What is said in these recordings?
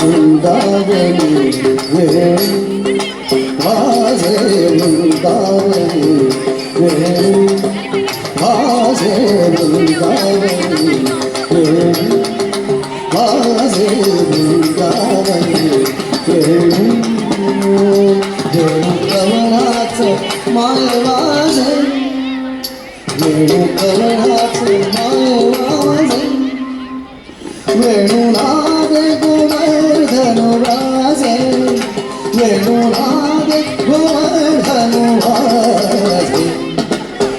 वृंदावनी वेणू वाजे वृंदावनी वेणू वाजे वृंदावनी वेणू वाजे वृंदावनी वेणू वेणू कमळाचं माय वाजे वेणू कमळाचं माय वाजे वेणुनादे गोवर्धन राजे वेणुनादे गोवर्धन राजे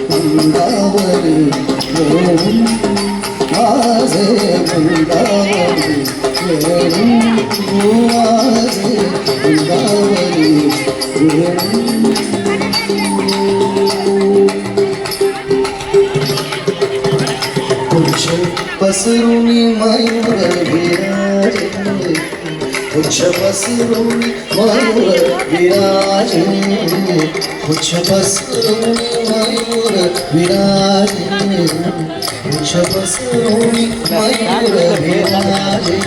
वृंदावनी वेणु वाजे वृंदावनी वेणु वाजे वृंदावनी वेणु पसरुनी मयूर विराजे कुछ पसरुनी मयूर विराजे कुछ पसरुनी मयूर विराजे कुछ पसरुनी मयूर विराजे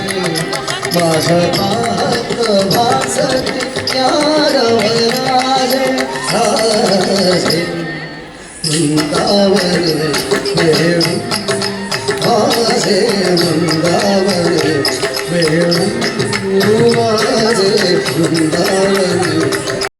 माझा पाहत भासत यार वराजे साजे वृंदावन वेणू वाजे वृंदावन वेणु वाजे वृंदावन